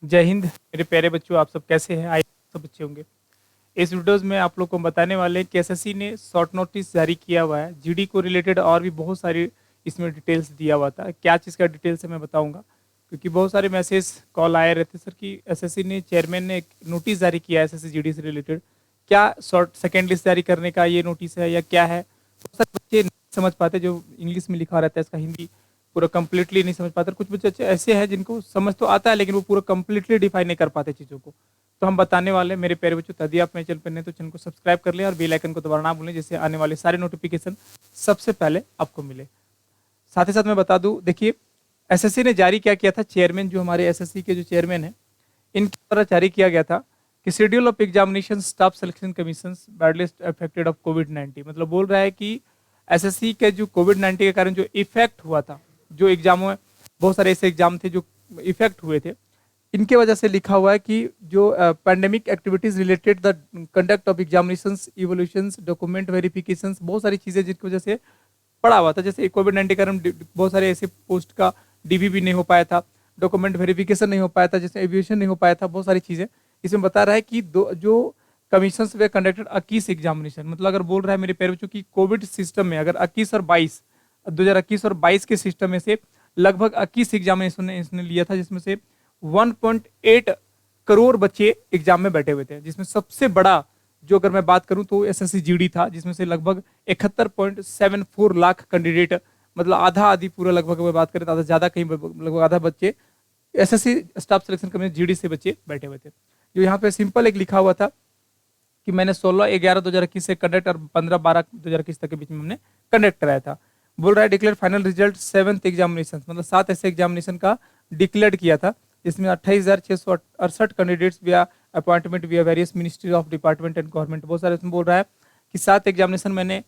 जय हिंद मेरे प्यारे बच्चों, आप सब कैसे हैं? आए सब अच्छे होंगे। इस वीडियोस में आप लोग को बताने वाले हैं कि एसएससी ने शॉर्ट नोटिस जारी किया हुआ है जीडी को रिलेटेड, और भी बहुत सारी इसमें डिटेल्स दिया हुआ था। क्या चीज़ का डिटेल्स है मैं बताऊंगा, क्योंकि बहुत सारे मैसेज कॉल आए रहते सर कि एसएससी ने, चेयरमैन ने एक नोटिस जारी किया है एसएससी जीडी से रिलेटेड। क्या शॉर्ट सेकेंड लिस्ट जारी करने का ये नोटिस है या क्या है? बहुत सारे बच्चे नहीं समझ पाते, जो इंग्लिश में लिखा रहता है इसका हिंदी पूरा कंप्लीटली नहीं समझ पाते। कुछ बच्चे ऐसे हैं जिनको समझ तो आता है लेकिन वो पूरा कंप्लीटली डिफाइन नहीं कर पाते चीज़ों को। तो हम बताने वाले हैं मेरे प्यारे बच्चों। यदि आप मेरे चैनल पर नए तो चैनल को सब्सक्राइब कर लें और बेल आइकन को दबाना ना भूलें, जिससे आने वाले सारे नोटिफिकेशन सबसे पहले आपको मिले। साथ ही साथ मैं बता दूं, देखिए एसएससी ने जारी क्या किया था, चेयरमैन जो हमारे एसएससी के जो चेयरमैन हैं इनके द्वारा जारी किया गया था कि schedule of examination staff selection commission badly affected of कोविड-19। मतलब बोल रहा है कि एसएससी के जो कोविड-19 के कारण जो इफेक्ट हुआ था, जो एग्जामों में बहुत सारे ऐसे एग्जाम थे जो इफेक्ट हुए थे, इनके वजह से लिखा हुआ है कि जो pandemic activities related the conduct of examinations, evolutions, document verifications, बहुत सारी चीज़ें जिनकी वजह से पड़ा हुआ था। जैसे कोविड-19 के कारण बहुत सारे ऐसे पोस्ट का डीवी भी नहीं हो पाया था, डॉक्यूमेंट वेरिफिकेशन नहीं हो पाया था, जैसे एविएशन नहीं हो पाया था, बहुत सारी चीज़ें इसमें बता रहा है कि जो कमीशन वे कंडक्टेड 21 एग्जामिनेशन। मतलब अगर बोल रहा है मेरे पेरेंट्स की कोविड सिस्टम में अगर 21 और 22 2021 और 22 के सिस्टम में से लगभग 21 एग्जामिनेशन इसने लिया था, जिसमें से 1.8 करोड़ बच्चे एग्जाम में बैठे हुए थे। जिसमें सबसे बड़ा जो अगर मैं बात करूं तो एसएससी जीडी था, जिसमें से लगभग 71.74 लाख कैंडिडेट, मतलब आधा आधी पूरा लगभग मैं बात करें तो आधा ज्यादा, कहीं लगभग आधा बच्चे SSC staff selection commission GD से बच्चे बैठे हुए थे। जो यहाँ पे सिंपल एक लिखा हुआ था कि मैंने 16/11/2021 से कंडक्ट और 15/12/2021 तक के बीच में हमने कंडक्ट कराया था। बोल रहा है declare final result 7th examination, मतलब 7 ऐसे एग्जामिनेशन का डिक्लेयर किया था, जिसमें 28,668 कैंडिडेट्स विया अपॉइंटमेंट विया various ministry of department and government. बहुत सारे इसमें बोल रहा है कि 7 एग्जामिनेशन मैंने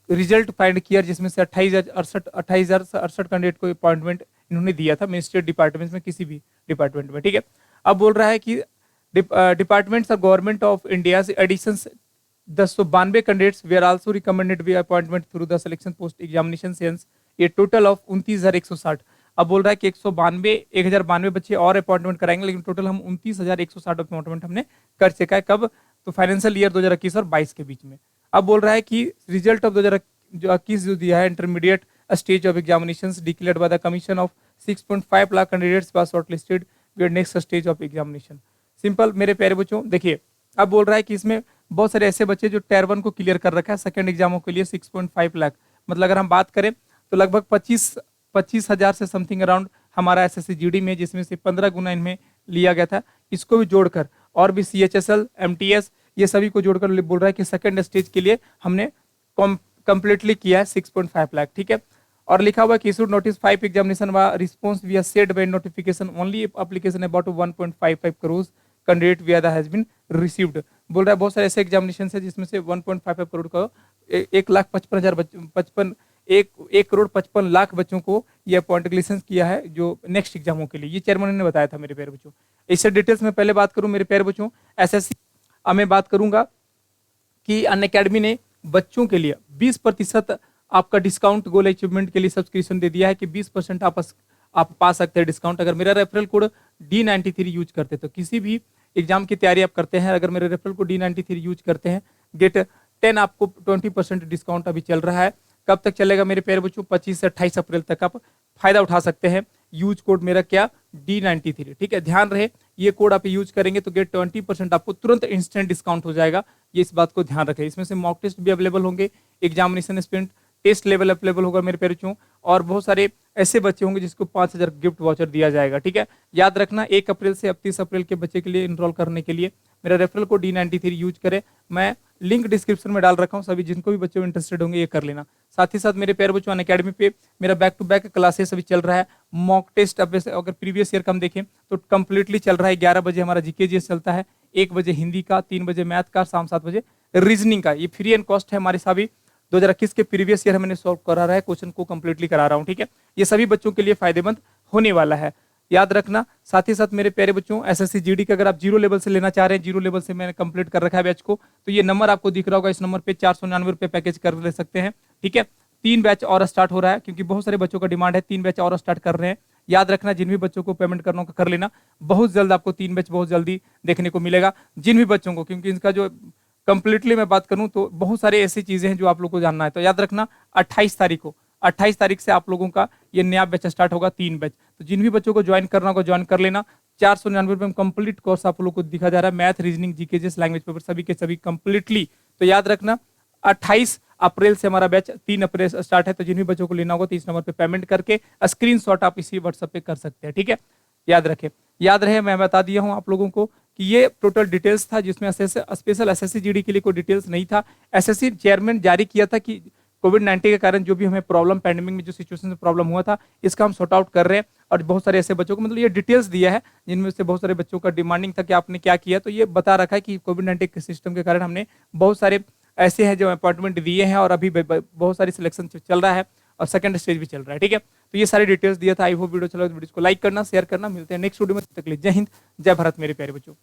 रिजल्ट फाइंड किया, जिसमें से 28,068 कैंडिडेट को अपॉइंटमेंट इन्होंने दिया था मिनिस्ट्री डिपार्टमेंट में, किसी भी डिपार्टमेंट में। ठीक है, अब बोल रहा है कि departments of government of India addition 1092 candidates were also recommended we appointment through the selection post examination sense, ये टोटल ऑफ 29,160। अब बोल रहा है कि 1,092 बच्चे और अपॉइंटमेंट कराएंगे, लेकिन टोटल हम 29,160 अपॉइंटमेंट हमने कर चुका है। कब? तो फाइनेंशियल ईयर 2021 और 22 के बीच में। अब बोल रहा है कि रिजल्ट ऑफ 2021 जो दिया है intermediate stage of examination declared by the commission of 6.5 lakh candidates was shortlisted with next stage of examination. Simple मेरे प्यारे बच्चों, देखिए अब बोल रहा है कि इसमें बहुत सारे ऐसे बच्चे जो टायर 1 को क्लियर कर रखा है सेकंड एग्जामों के लिए 6.5 लाख, मतलब अगर हम बात करें तो लगभग 25,000 से समथिंग अराउंड हमारा एसएससी जीडी में, जिसमें से 15 गुना इनमें लिया गया था। इसको भी जोड़कर और भी सीएचएसएल, एमटीएस, ये सभी को जोड़कर बोल रहा है कि सेकंड स्टेज के लिए हमने कंप्लीटली किया है 6.5 लाख। ठीक है, और लिखा हुआ कि इशूड नोटिस 5 एग्जामिनेशन व response we are said by notification only application about 1.55 crore candidate we are has been received. बोल रहा है बहुत सारे ऐसे एग्जामिनेशन है जिसमें से 1.55 करोड़ का 1,55,000 बच्चों को ये अपॉइंटेशन किया है जो नेक्स्ट एग्जामों के लिए। ये चेयरमैन ने बताया था मेरे प्यारे बच्चों। इससे डिटेल्स में पहले बात करूं मेरे प्यारे बच्चों, एसएससी मैं बात करूंगा कि अनअकैडमी ने बच्चों के लिए 20% आपका डिस्काउंट गोल अचीवमेंट के लिए सब्सक्रिप्शन दे दिया है कि 20% आप पा सकते हैं डिस्काउंट अगर मेरा रेफरल कोड D93 यूज करते। तो किसी भी एग्जाम की तैयारी आप करते हैं, अगर मेरे रेफरल कोड D93 यूज करते हैं, गेट 10 आपको 20% डिस्काउंट अभी चल रहा है। कब तक चलेगा मेरे प्यारे बच्चों? 25 से 28 अप्रैल तक आप फायदा उठा सकते हैं। यूज कोड मेरा क्या? D93। ठीक है, ध्यान रहे ये कोड आप यूज करेंगे तो गेट 20% आपको तुरंत इंस्टेंट डिस्काउंट हो जाएगा। ये इस बात को ध्यान रखें। इसमें से मॉक टेस्ट भी अवेलेबल होंगे, examination sprint test level available होगा मेरे प्यारे बच्चों, और बहुत सारे ऐसे बच्चे होंगे जिसको 5,000 गिफ्ट वाउचर दिया जाएगा। ठीक है, याद रखना 1 अप्रैल से 31 अप्रैल के बच्चे के लिए इनरोल करने के लिए मेरा रेफरल कोड D93 यूज करें। मैं लिंक डिस्क्रिप्शन में डाल रखा हूं, सभी जिनको भी बच्चे इंटरेस्टेड होंगे ये कर लेना। साथ ही साथ मेरे प्यारे बच्चों अनअकैडमी पे मेरा बैक टू बैक क्लासेस अभी चल रहा है। मॉक टेस्ट अगर प्रीवियस ईयर का हम देखें तो कंप्लीटली चल रहा है। 11 बजे हमारा जीके जीएस चलता है, 1 बजे हिंदी का, 3 बजे मैथ का, शाम 7 बजे रीजनिंग का। ये फ्री एंड कॉस्ट है हमारे सभी 2021 के प्रीवियस ईयर मैंने सॉल्व करा रहा है, क्वेश्चन को कंप्लीटली करा रहा हूं। ठीक है, ये सभी बच्चों के लिए फायदेमंद होने वाला है, याद रखना। साथ ही साथ मेरे प्यारे बच्चों एसएससी जीडी का अगर आप 0 लेवल से लेना चाह रहे हैं, 0 लेवल से मैंने कंप्लीट कर रखा है बैच को, तो ये नंबर आपको दिख रहा होगा, इस नंबर पे 499 रुपये पैकेज कर ले सकते हैं। ठीक है, 3 बैच और स्टार्ट हो रहा है क्योंकि बहुत सारे बच्चों का डिमांड है, 3 बैच और स्टार्ट कर रहे हैं। याद रखना, जिन भी बच्चों को पेमेंट करना होगा कर लेना। बहुत जल्द आपको 3 बैच बहुत जल्दी देखने को मिलेगा जिन भी बच्चों को, क्योंकि इनका जो कंप्लीटली मैं बात करूं तो बहुत सारी ऐसी चीजें हैं जो आप लोग को जानना है। तो याद रखना 28 तारीख को, 28 तारीख से आप लोगों का ये नया बैच स्टार्ट होगा, 3 बैच। तो जिन भी बच्चों को ज्वाइन करना होगा ज्वाइन कर लेना। 499 में कंप्लीट कोर्स आप लोग को दिखा जा रहा है, math, reasoning, GKGS, language paper सभी के सभी कंप्लीटली। तो याद रखना 28 अप्रैल से हमारा बैच 3 अप्रैल स्टार्ट है। तो जिन भी बच्चों को लेना होगा तो इस नंबर पे पेमेंट करके स्क्रीनशॉट आप इसी व्हाट्सएप पे कर सकते हैं, ठीक है। याद रखें, याद रहे मैं बता दिया हूं आप लोगों को कि ये टोटल डिटेल्स था, जिसमें स्पेशल एसएससी जीडी के लिए कोई डिटेल्स नहीं था। एसएससी चेयरमैन जारी किया था कि कोविड-19 के कारण जो भी हमें प्रॉब्लम, पैंडेमिक में जो सिचुएशन में प्रॉब्लम हुआ था, इसका हम सॉर्ट आउट कर रहे हैं। और बहुत सारे ऐसे बच्चों को मतलब ये डिटेल्स दिया है जिनमें से बहुत सारे बच्चों का डिमांडिंग था कि आपने क्या किया, तो ये बता रखा है कि कोविड-19 के सिस्टम के कारण हमने बहुत सारे ऐसे हैं जो अपॉइंटमेंट दिए हैं और अभी बहुत सारी सिलेक्शन चल रहा है और सेकंड स्टेज भी चल रहा है, ठीक है। तो ये सारी डिटेल्स दिया था। आई होप वीडियो चला तो वीडियो को लाइक करना, शेयर करना। मिलते हैं नेक्स्ट वीडियो में, तब तक के लिए जय हिंद, जय भारत मेरे प्यारे बच्चों।